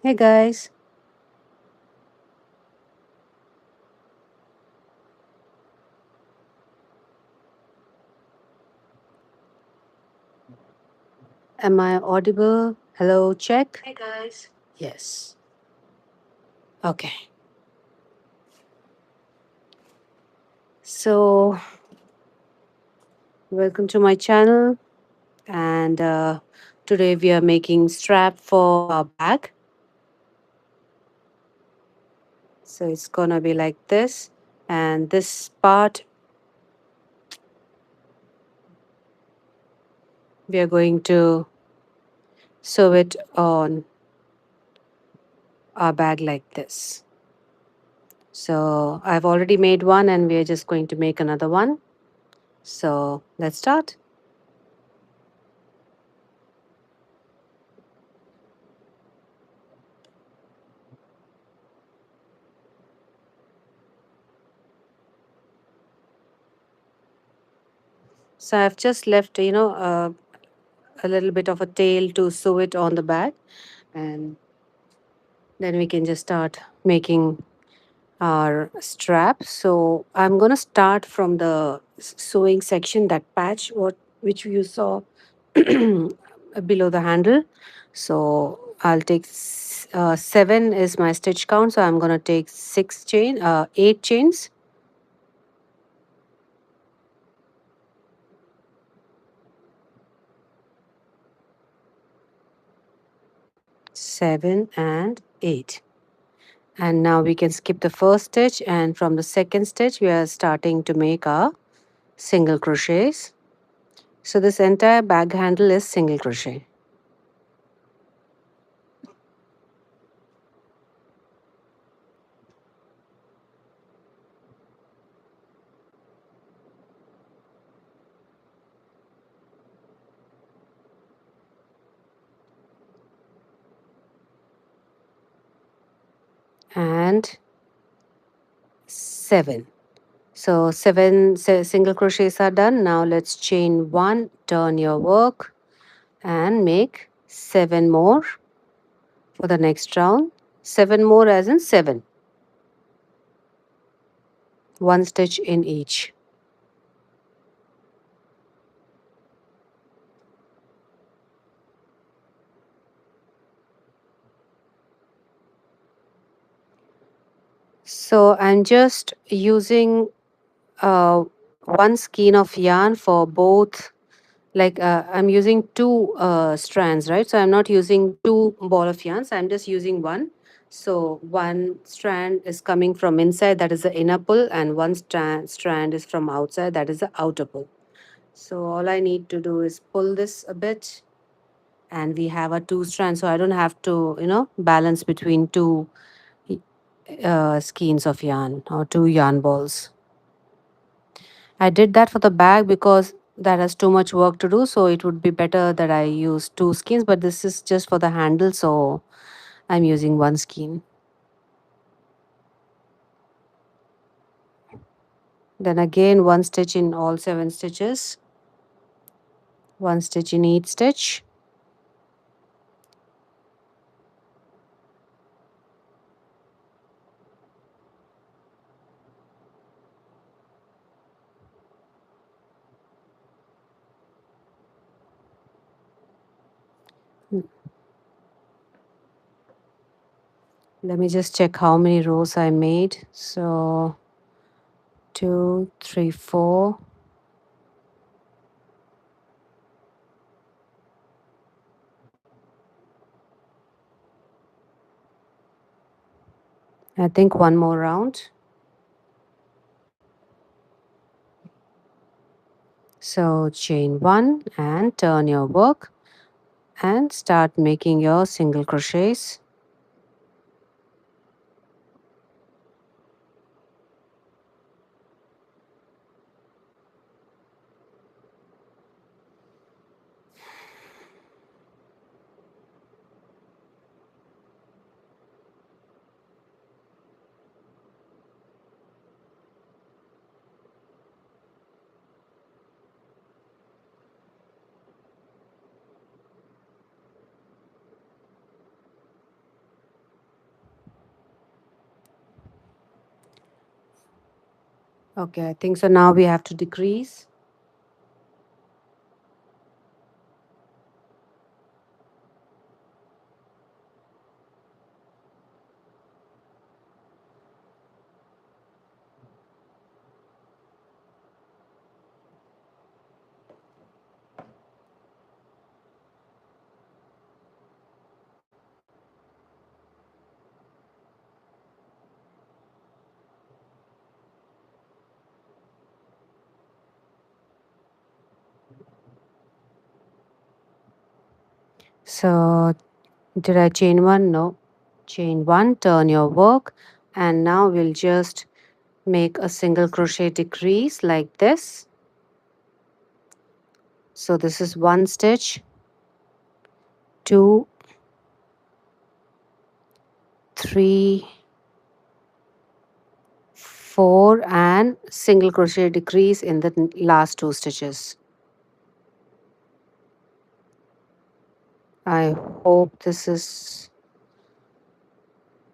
Hey guys, am I audible? Hello, check. Hey guys. Yes. Okay. So, welcome to my channel, and today we are making strap for our bag. So it's gonna be like this, and this part we are going to sew it on our bag like this. So I've already made one, and we are just going to make another one. So let's start. So I've just left, a little bit of a tail to sew it on the bag, and then we can just start making our strap. So I'm going to start from the sewing section, that patch what which you saw below the handle. So I'll take 7 is my stitch count, so I'm going to take 8 chains. 7 and 8. And now we can skip the first stitch, and from the second stitch we are starting to make our single crochets. So this entire bag handle is single crochet. And 7. So single crochets are done. Now let's chain 1, turn your work, and make 7 more for the next round. 7 more as in 7. One stitch in each. So I'm just using uh, one skein of yarn for both. Like I'm using two strands, right? So I'm not using two ball of yarns, I'm just using one. So one strand is coming from inside, that is the inner pull, and one strand is from outside, that is the outer pull. So all I need to do is pull this a bit, and we have a two strand, so I don't have to balance between two skeins of yarn or two yarn balls. I did that for the bag because that has too much work to do, so it would be better that I use two skeins, but this is just for the handle, so I'm using one skein. Then again, one stitch in all 7 stitches, one stitch in each stitch. Mm, Let me just check how many rows I made. So 2, 3, 4. I think one more round. So chain 1 and turn your work and start making your single crochets. Okay, I think so. Now we have to decrease. So did I chain one? No. Chain one, turn your work, and now we'll just make a single crochet decrease like this. So this is one stitch, two, three, four, and single crochet decrease in the last two stitches. I hope this is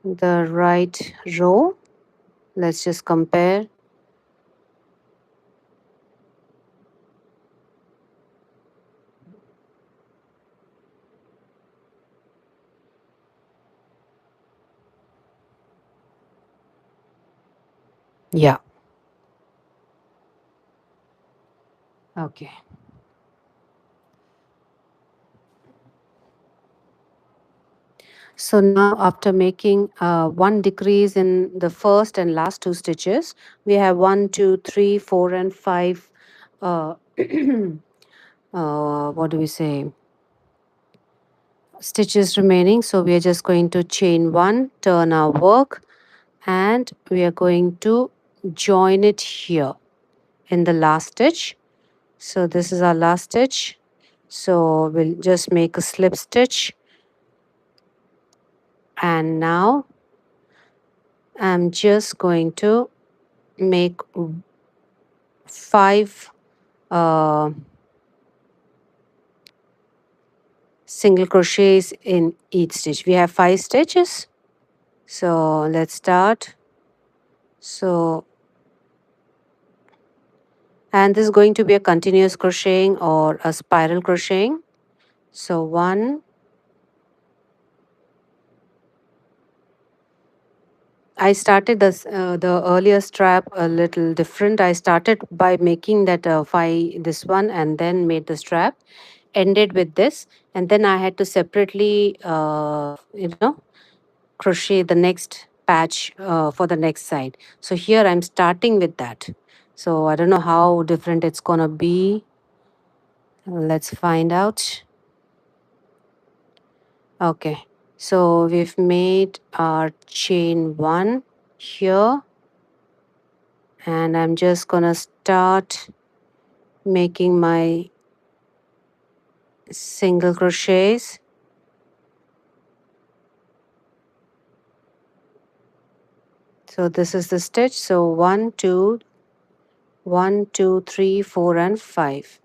the right row. Let's just compare. Yeah. Okay. So now after making one decrease in the first and last two stitches, we have one, two, three, four, and five. Uh, what do we say? Stitches remaining. So we are just going to chain one, turn our work, and we are going to join it here in the last stitch. So this is our last stitch. So we'll just make a slip stitch, and now I'm just going to make five uh, single crochets in each stitch. We have five stitches. So let's start. So, and this is going to be a continuous crocheting or a spiral crocheting. So one, I started the earlier strap a little different. I started by making that this one, and then made the strap. Ended with this, and then I had to separately, crochet the next patch for the next side. So here I'm starting with that. So I don't know how different it's gonna be. Let's find out. Okay, so we've made our chain one here, and I'm just gonna start making my single crochets. So this is the stitch. So one, two, three, four, and five.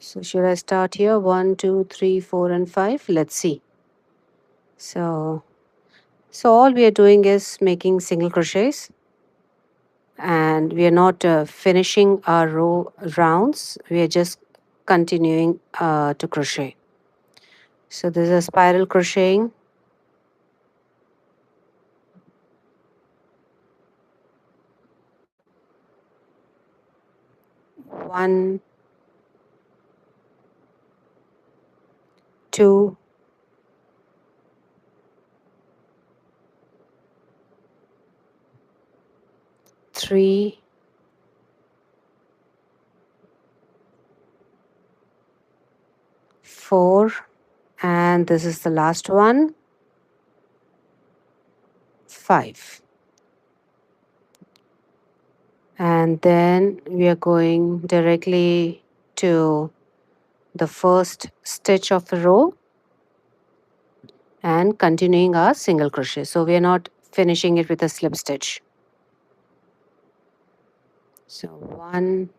So should I start here? One, two, three, four, and five. Let's see. So all we are doing is making single crochets, and we are not finishing our row rounds. We are just continuing to crochet. So this is a spiral crocheting. One, two, three, four, and this is the last one, five. And then we are going directly to the first stitch of the row and continuing our single crochet. So we are not finishing it with a slip stitch. So one,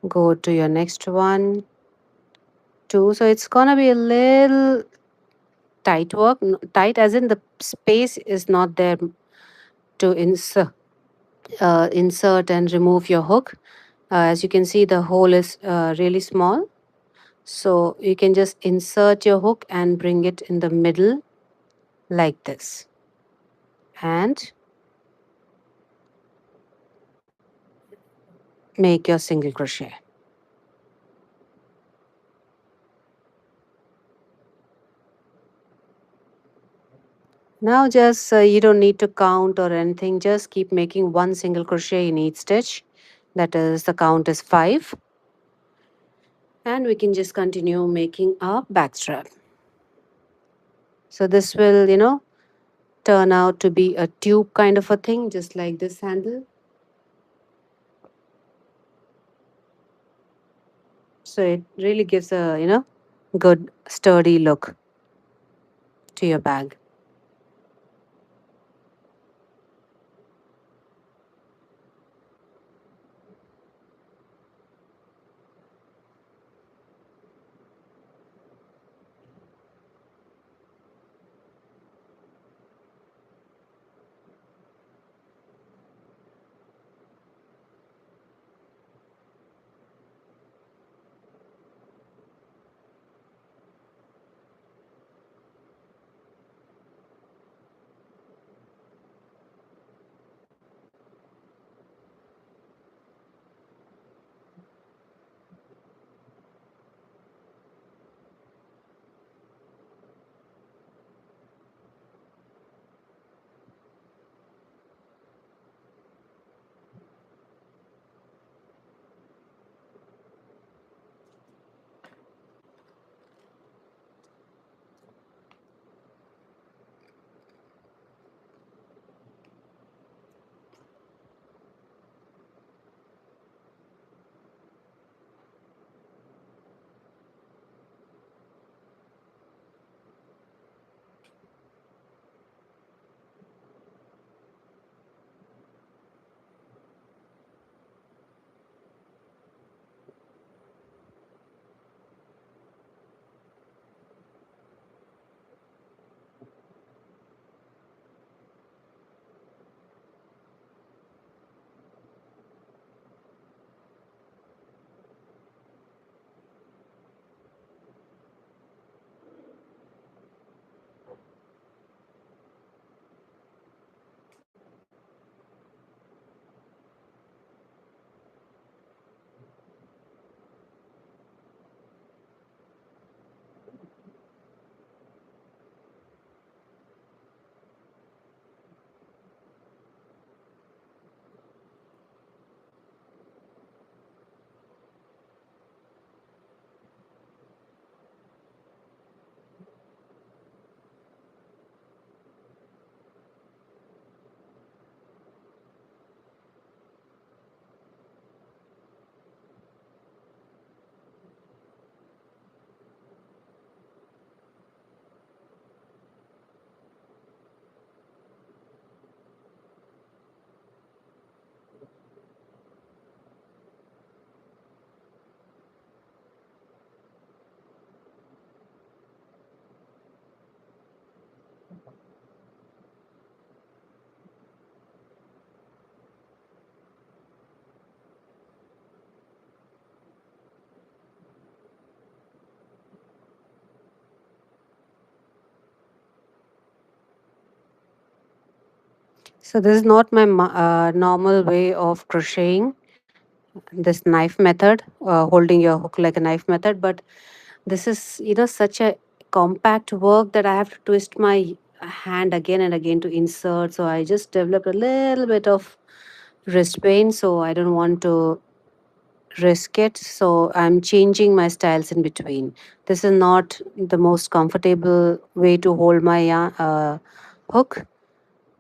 go to your next one, two. So it's gonna be a little tight work, tight as in the space is not there to insert and remove your hook. As you can see, the hole is really small. So you can just insert your hook and bring it in the middle like this. And make your single crochet. Now just you don't need to count or anything. Just keep making one single crochet in each stitch. That is, the count is 5. And we can just continue making our back strap. So this will, turn out to be a tube kind of a thing, just like this handle. So it really gives a, good sturdy look to your bag. So this is not my normal way of crocheting, this knife method, holding your hook like a knife method. But this is, such a compact work that I have to twist my hand again and again to insert. So I just developed a little bit of wrist pain. So I don't want to risk it. So I'm changing my styles in between. This is not the most comfortable way to hold my hook,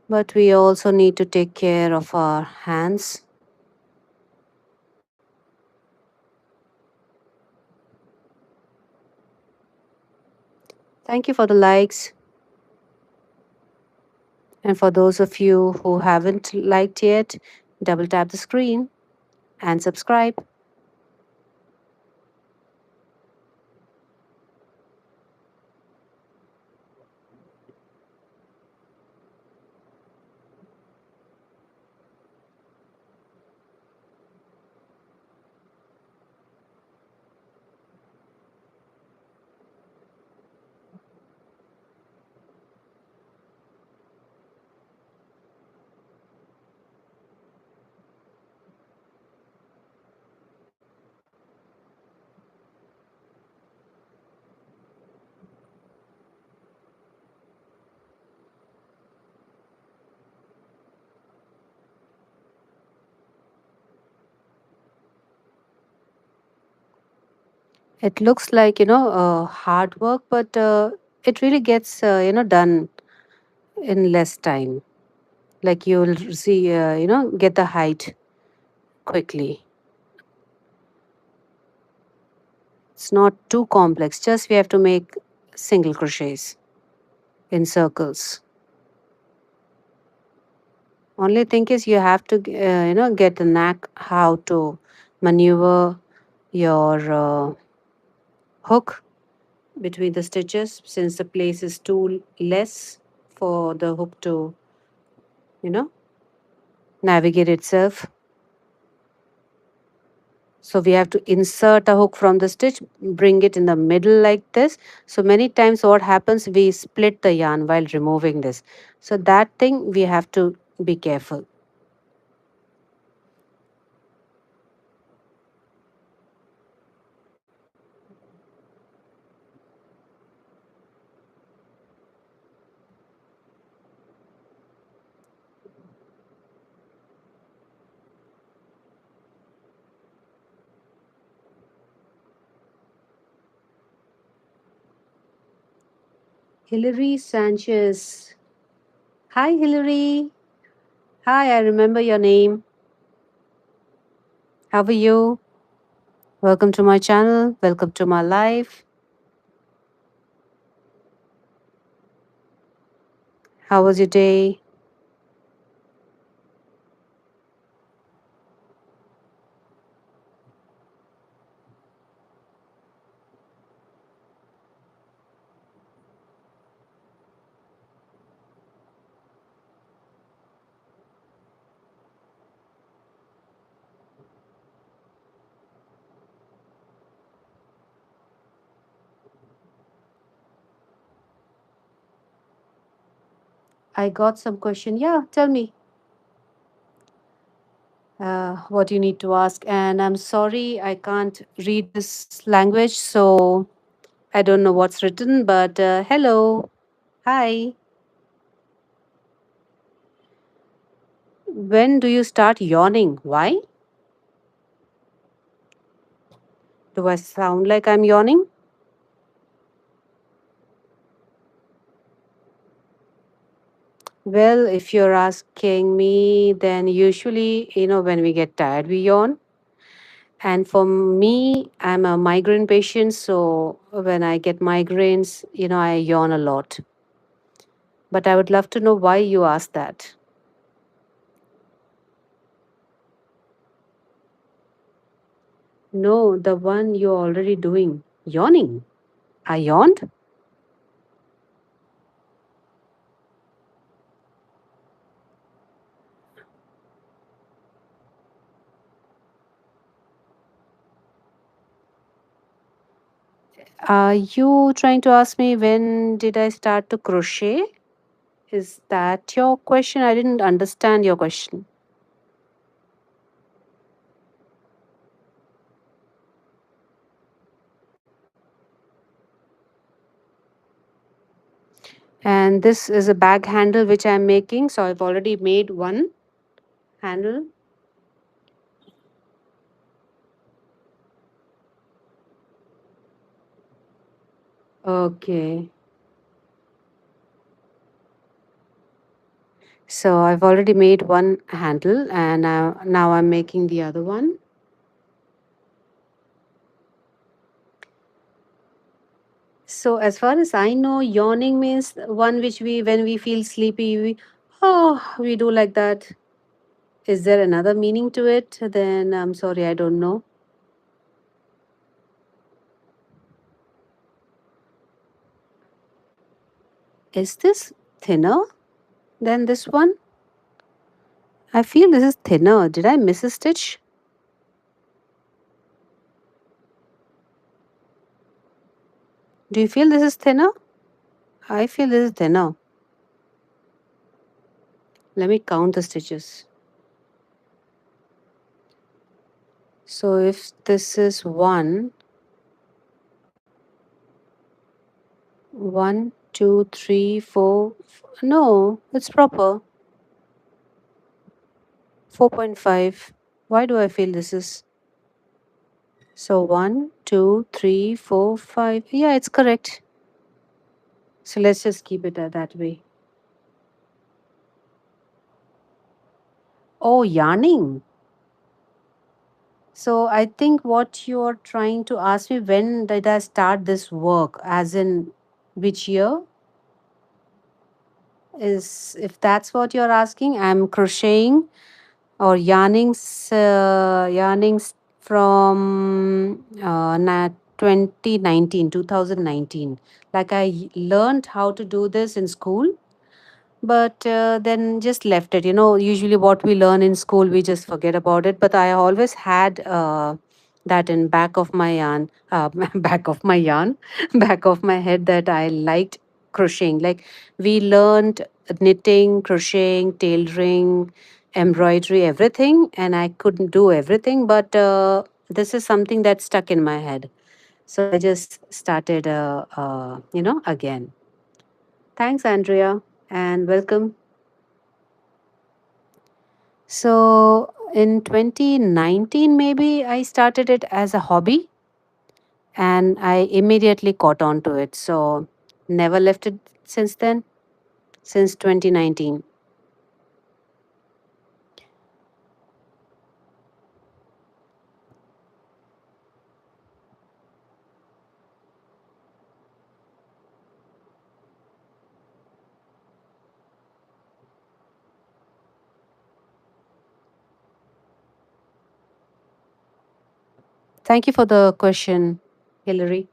but we also need to take care of our hands. Thank you for the likes. And for those of you who haven't liked yet, double tap the screen and subscribe. It looks like, hard work, but it really gets, done in less time. Like you'll see, get the height quickly. It's not too complex. Just we have to make single crochets in circles. Only thing is you have to, get the knack how to maneuver your hook between the stitches since the place is too less for the hook to, you know, navigate itself. So we have to insert a hook from the stitch, bring it in the middle like this. So many times what happens, we split the yarn while removing this. So that thing we have to be careful. Hilary Sanchez. Hi, Hilary. Hi, I remember your name. How are you? Welcome to my channel. Welcome to my life. How was your day? I got some question. Yeah, tell me what you need to ask. And I'm sorry I can't read this language, so I don't know what's written, but hello. Hi. When do you start yawning? Why? Do I sound like I'm yawning? Well, if you're asking me, then usually, when we get tired, we yawn. And for me, I'm a migraine patient, so when I get migraines, I yawn a lot. But I would love to know why you asked that. No, the one you're already doing. Yawning. I yawned? Are you trying to ask me when did I start to crochet? Is that your question? I didn't understand your question. And this is a bag handle which I'm making. So I've already made one handle. Okay. So I've already made one handle and now I'm making the other one. So as far as I know, yawning means one which we, when we feel sleepy, we do like that. Is there another meaning to it? Then I'm sorry, I don't know. Is this thinner than this one? I feel this is thinner. Did I miss a stitch? Do you feel this is thinner? I feel this is thinner. Let me count the stitches. So if this is one, two, three, four. No, it's proper. 4.5. Why do I feel this is? So one, two, three, four, five. Yeah, it's correct. So let's just keep it that way. Oh, yarning. So I think what you're trying to ask me, when did I start this work, as in which year, is, if that's what you're asking. I'm crocheting or yarnings from 2019. Like I learned how to do this in school, but then just left it. Usually what we learn in school, we just forget about it. But I always had that in back of my yarn, back of my yarn, back of my head, that I liked crocheting. Like we learned knitting, crocheting, tailoring, embroidery, everything, and I couldn't do everything. But this is something that stuck in my head. So I just started, again. Thanks, Andrea, and welcome. So in 2019, maybe I started it as a hobby and I immediately caught on to it. So never left it since then, since 2019. Thank you for the question, Hillary.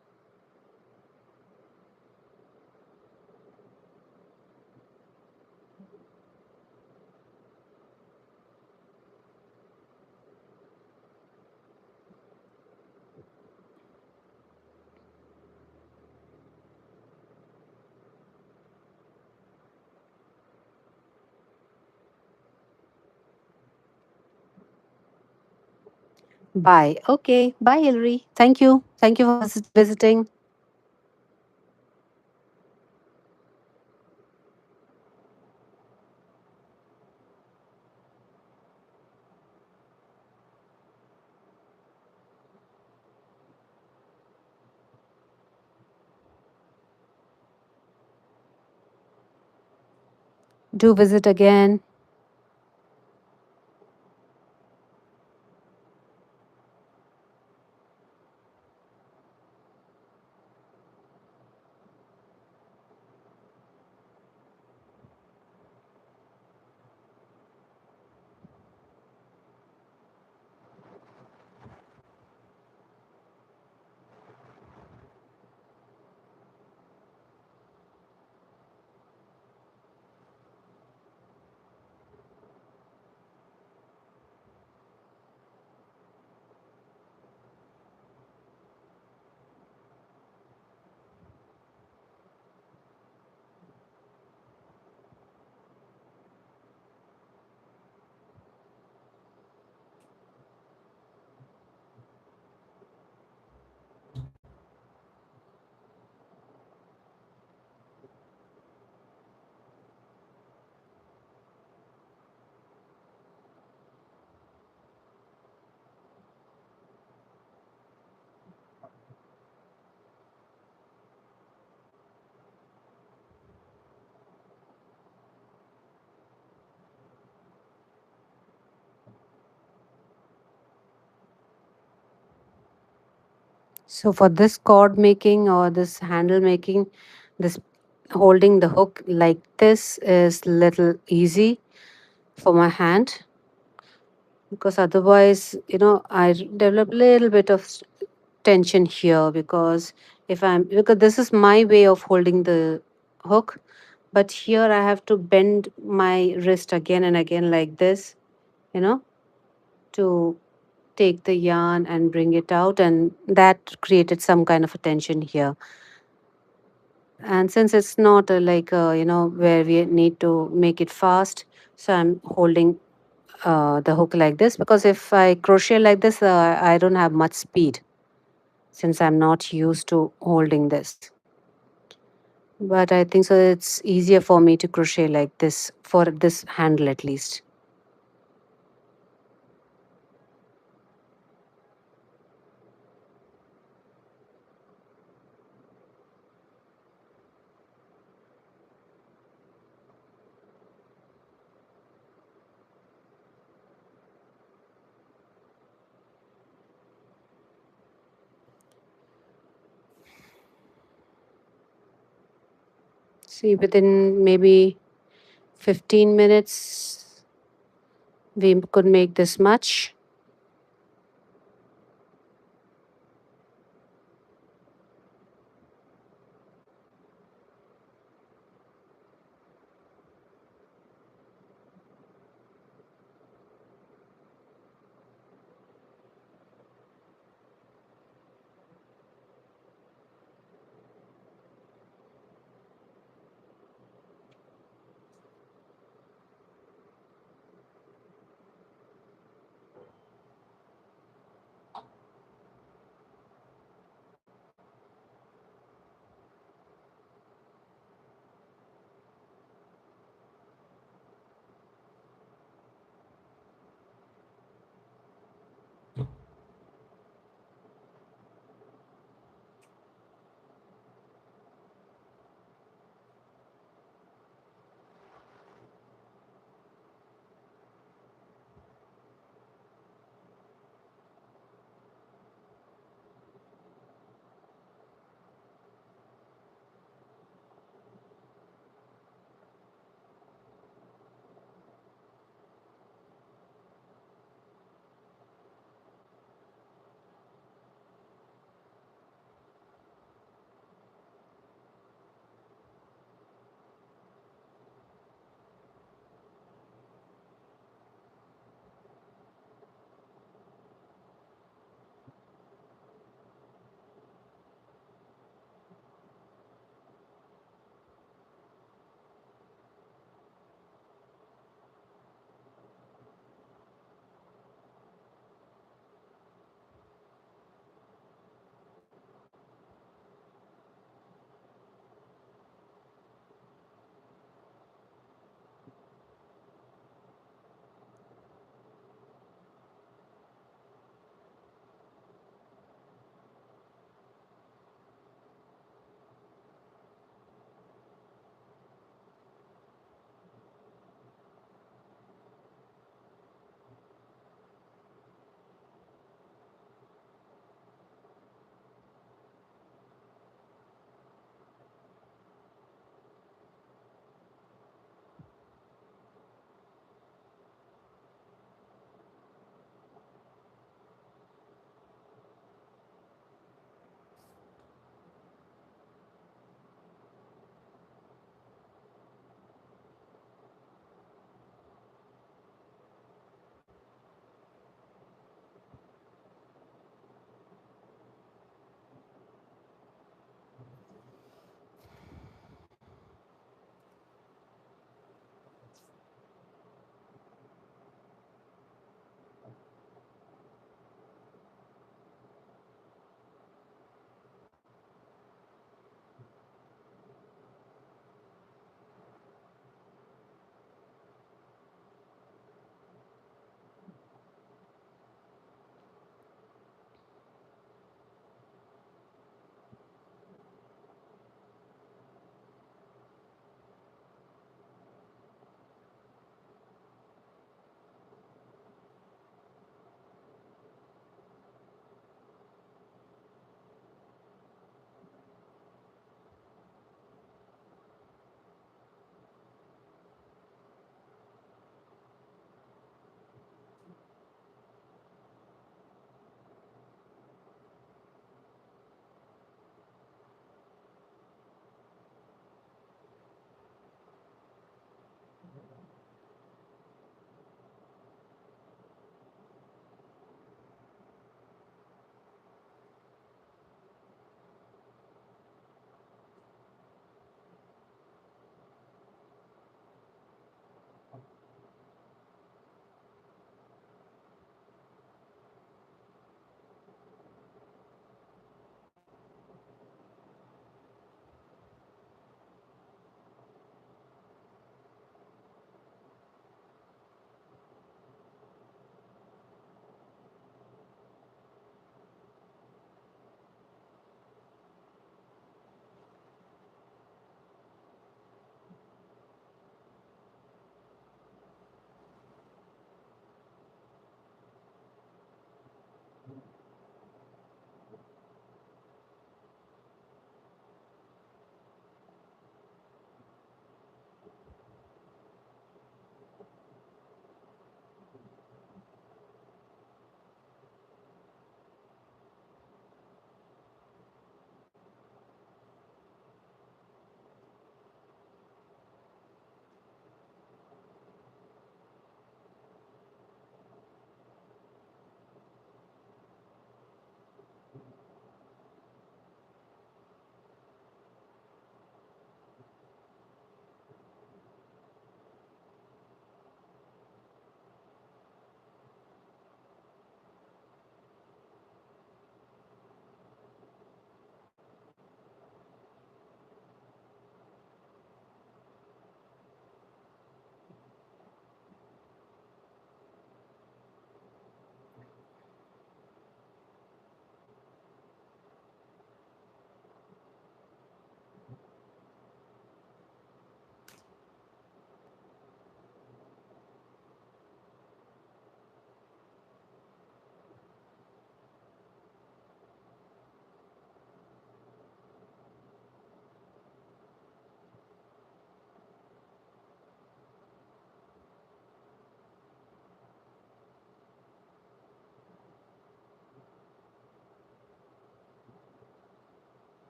Bye. Okay. Bye, Hillary. Thank you. Thank you for visiting. Do visit again. So for this cord making or this handle making, this holding the hook like this is little easy for my hand, because otherwise, I develop a little bit of tension here, because because this is my way of holding the hook, but here I have to bend my wrist again and again like this, you know, to take the yarn and bring it out, and that created some kind of a tension here. And since it's not where we need to make it fast, so I'm holding the hook like this, because if I crochet like this, I don't have much speed since I'm not used to holding this. But I think so it's easier for me to crochet like this for this handle at least. See, within maybe 15 minutes, we could make this much.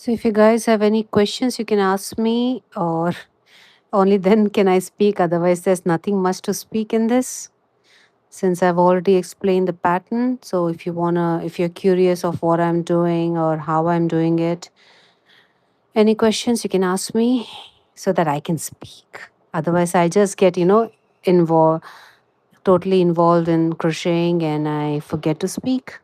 So if you guys have any questions, you can ask me, or only then can I speak. Otherwise, there's nothing much to speak in this since I've already explained the pattern. So if you're curious of what I'm doing or how I'm doing it, any questions you can ask me so that I can speak. Otherwise, I just get, involved, totally involved in crocheting and I forget to speak.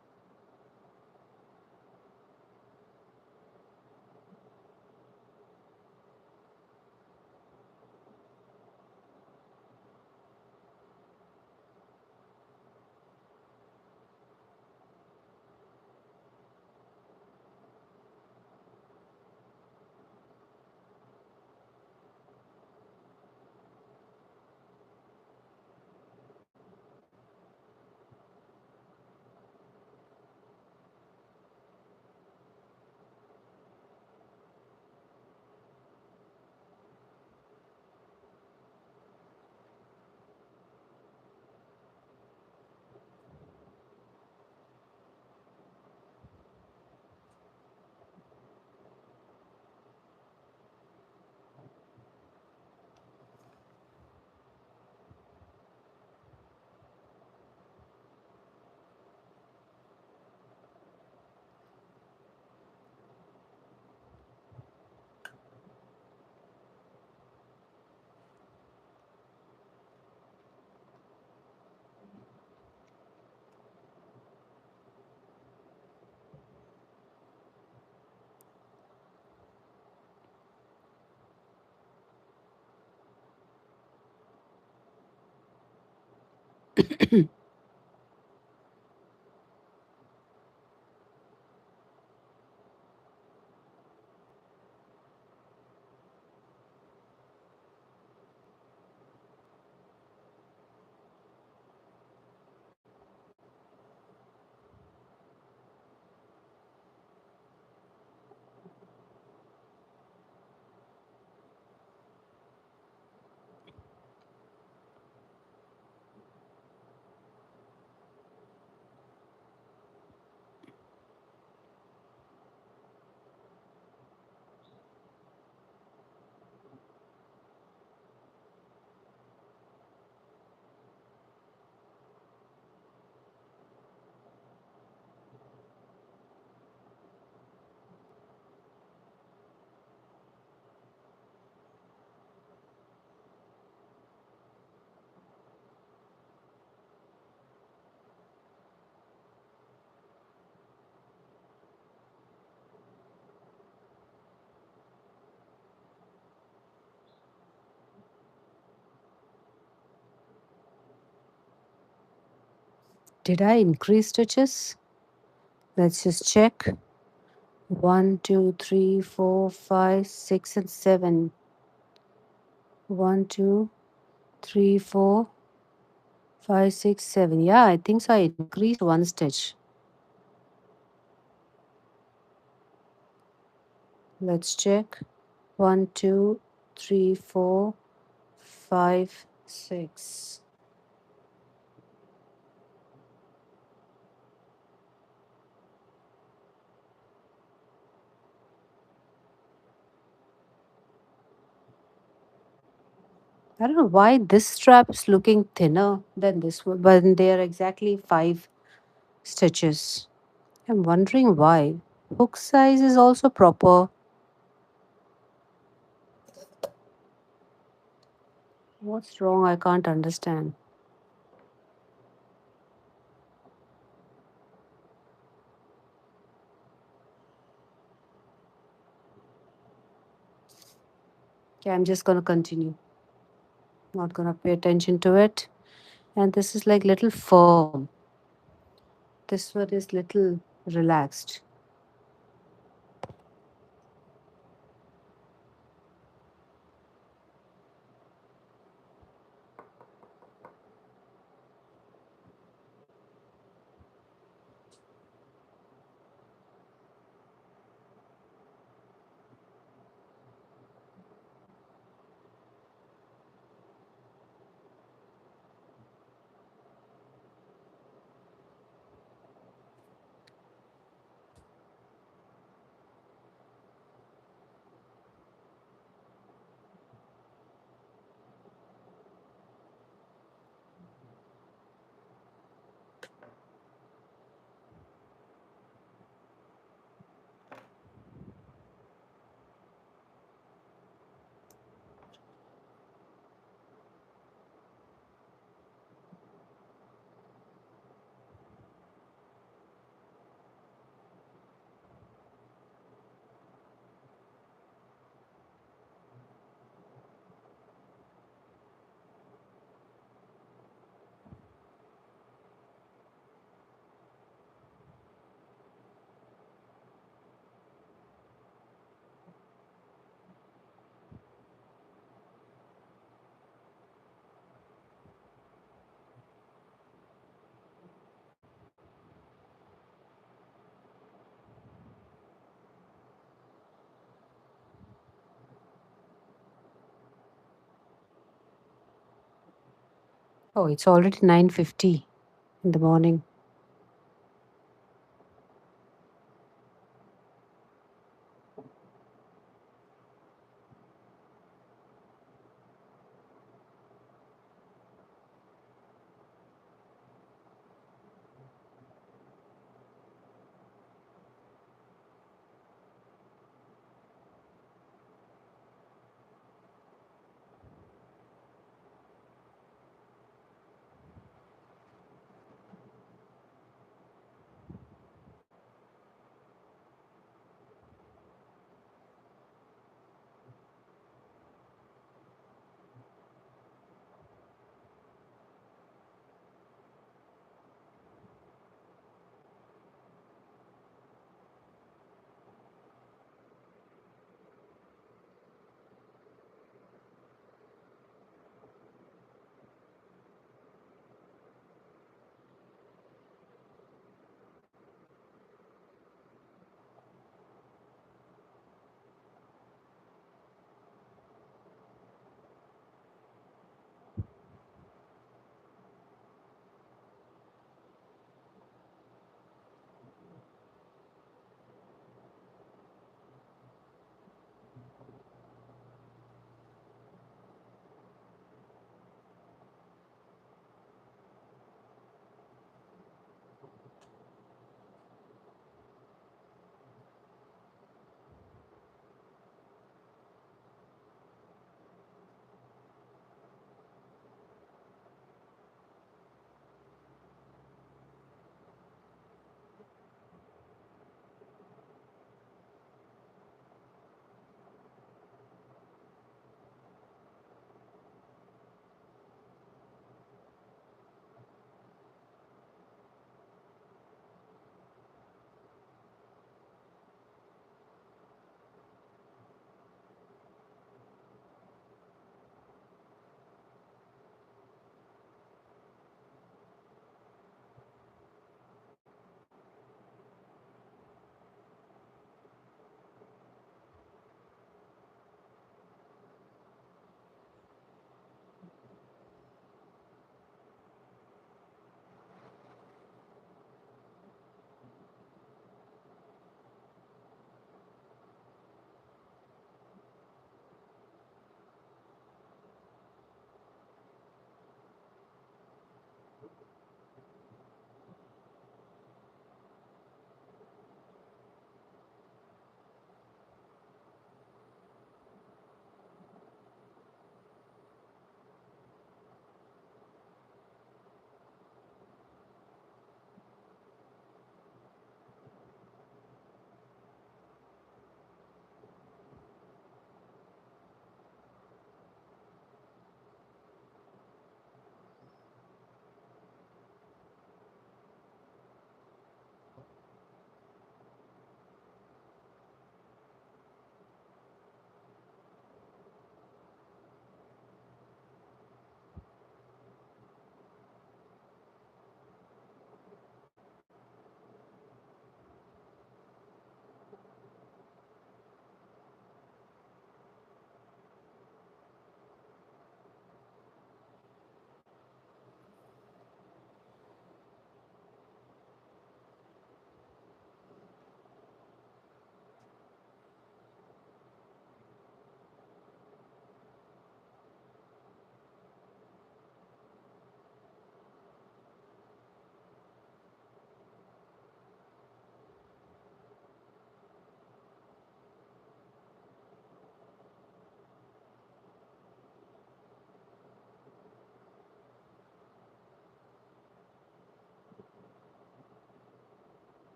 Did I increase stitches? Let's just check. One, two, three, four, five, six, and seven. One, two, three, four, five, six, seven. Yeah, I think so. I increased one stitch. Let's check. One, two, three, four, five, six. I don't know why this strap is looking thinner than this one, but they are exactly five stitches. I'm wondering why. Hook size is also proper. What's wrong? I can't understand. Okay, I'm just gonna continue. Not gonna pay attention to it. And this is like little firm. This one is little relaxed. Oh, it's already 9:50 in the morning.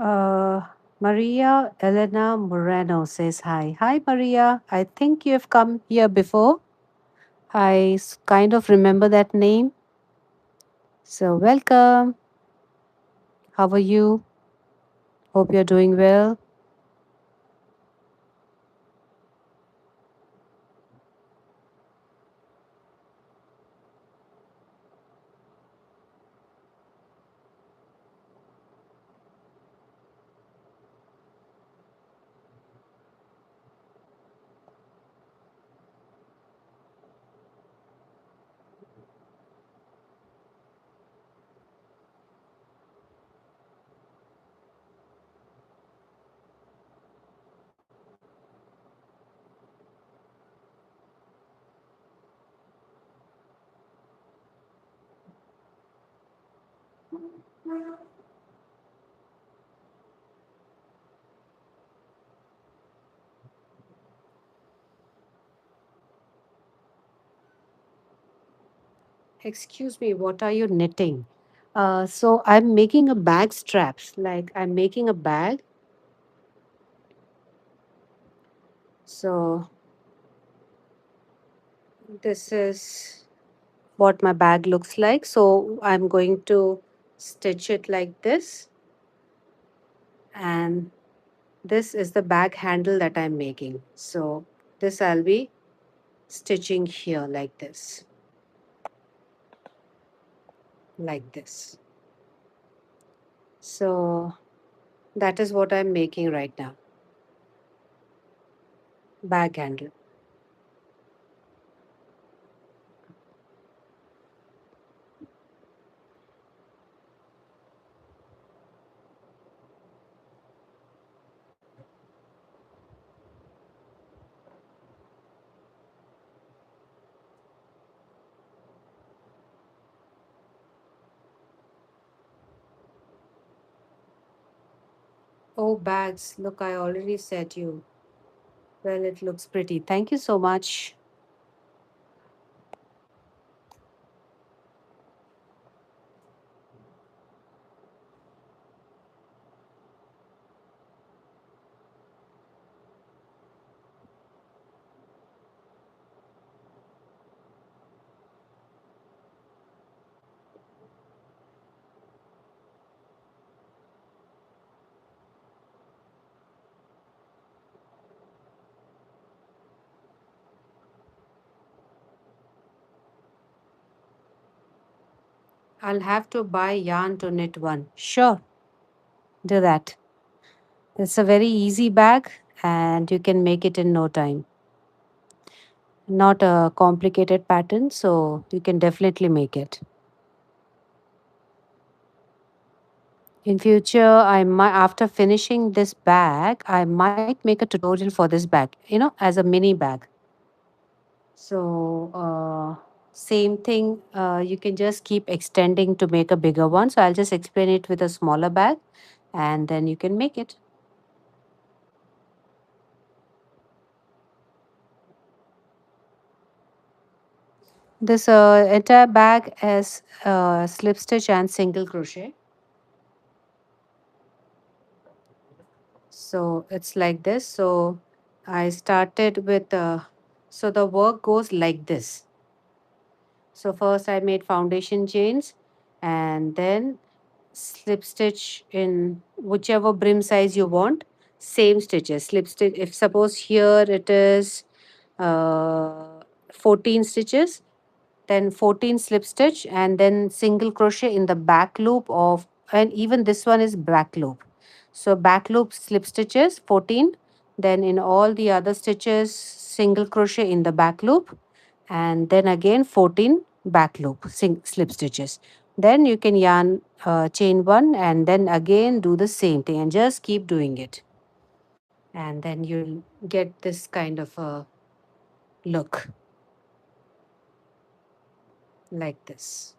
Uh, Maria Elena Moreno says hi. Hi, Maria. I think you have come here before. Kind of remember that name. So, welcome. How are you? Hope you're doing well. Excuse me, what are you knitting? So, I'm making a bag straps. Like, I'm making a bag. So, this is what my bag looks like. So, I'm going to stitch it like this. And this is the bag handle that I'm making. So, this I'll be stitching here like this, like this. So, that is what I'm making right now, bag handle. Oh, bags. Look, I already said you. Well, it looks pretty. Thank you so much. I'll have to buy yarn to knit one. Sure, do that. It's a very easy bag and you can make it in no time. Not a complicated pattern, so you can definitely make it. In future, I might, after finishing this bag, I might make a tutorial for this bag, as a mini bag. So, same thing, you can just keep extending to make a bigger one. So, I'll just explain it with a smaller bag and then you can make it. This entire bag has slip stitch and single crochet. So, it's like this. So, I started with, so the work goes like this. So first I made foundation chains and then slip stitch in whichever brim size you want. Same stitches. Slip stitch. If suppose here it is uh, 14 stitches, then 14 slip stitch and then single crochet in the back loop of, and even this one is back loop. So back loop slip stitches 14, then in all the other stitches single crochet in the back loop, and then again 14 back loop slip stitches. Then you can yarn chain one and then again do the same thing and just keep doing it, and then you'll get this kind of a look like this.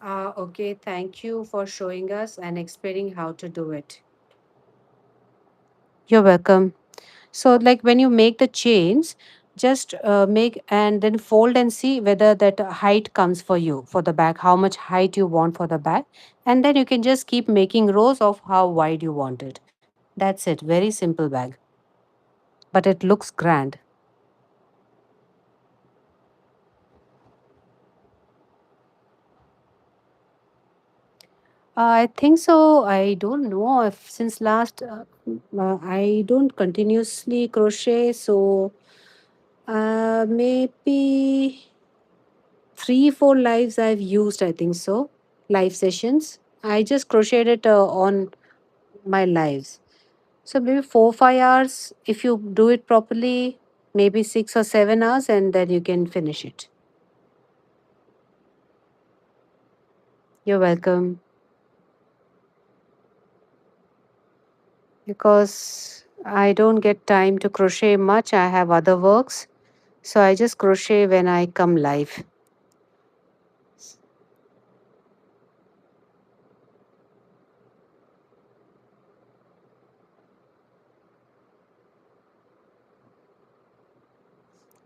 Okay, thank you for showing us and explaining how to do it. You're welcome. So, like when you make the chains, just make and then fold and see whether that height comes for you for the bag, how much height you want for the bag. And then you can just keep making rows of how wide you want it. That's it. Very simple bag, but it looks grand. I think so. I don't know if since last I don't continuously crochet, so maybe 3 4 lives I've used. I think so. Live sessions. I just crocheted it on my lives. So maybe 4 5 hours if you do it properly. Maybe 6 or 7 hours, and then you can finish it. You're welcome. Because I don't get time to crochet much. I have other works. So I just crochet when I come live.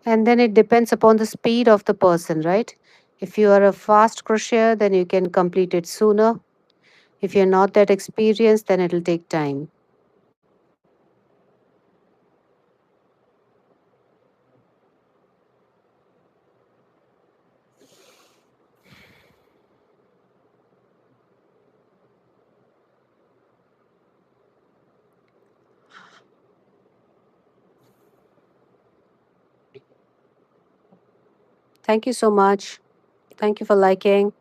And then it depends upon the speed of the person, right? If you are a fast crocheter, then you can complete it sooner. If you're not that experienced, then it'll take time. Thank you so much. Thank you for liking.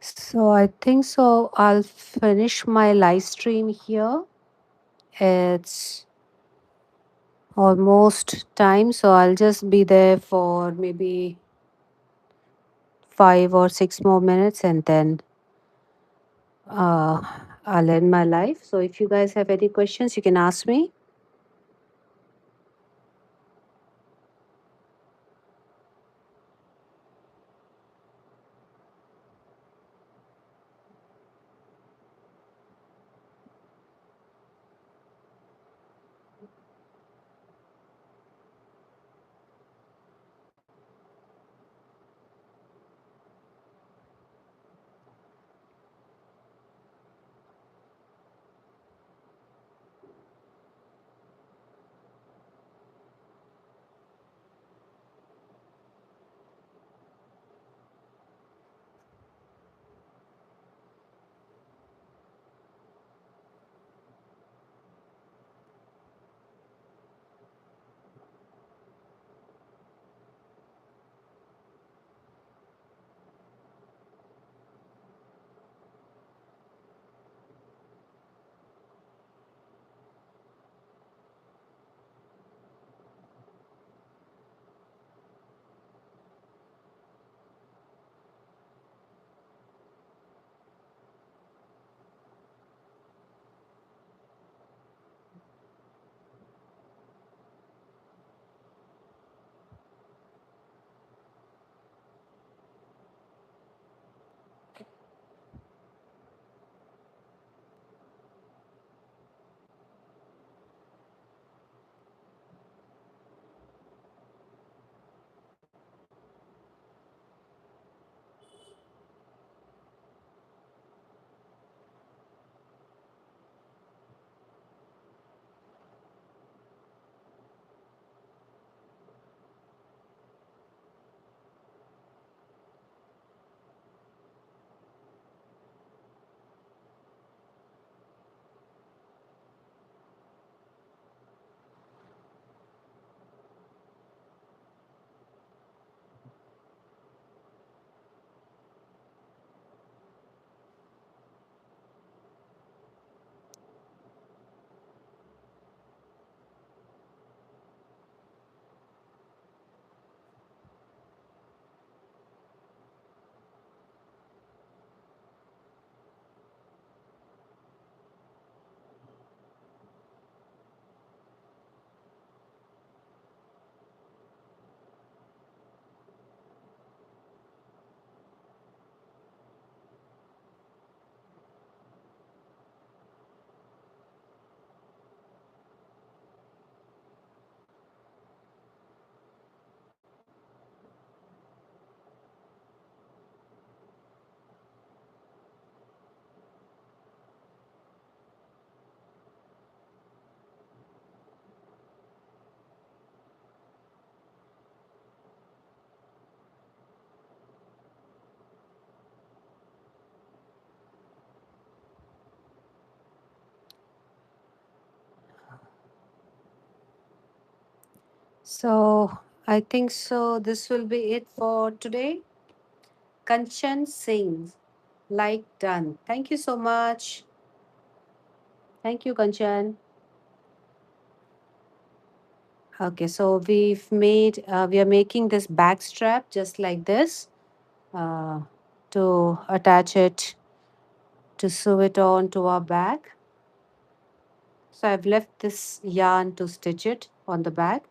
So I think so. I'll finish my live stream here. It's almost time, so I'll just be there for maybe 5 or 6 more minutes, and then uh, I'll end my life. So if you guys have any questions, you can ask me. So I think so. This will be it for today. Kanchan Singh, like done. Thank you so much. Thank you, Kanchan. Okay, so we are making this back strap just like this uh, to attach it, to sew it on to our bag. So I've left this yarn to stitch it on the bag.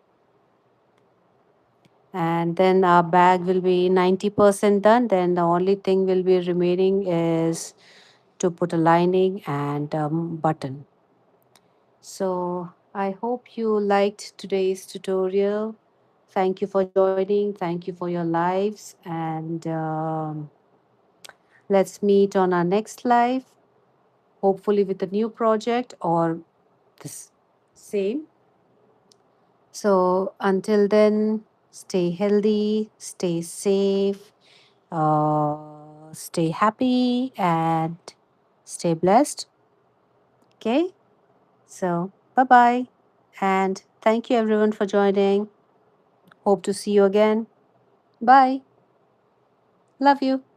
And then our bag will be 90% done. Then the only thing will be remaining is to put a lining and button. So I hope you liked today's tutorial. Thank you for joining. Thank you for your lives. And let's meet on our next live, hopefully with a new project or this same. So until then, stay healthy, stay safe, stay happy, and stay blessed. Okay. So bye bye. And thank you everyone for joining. Hope to see you again. Bye. Love you.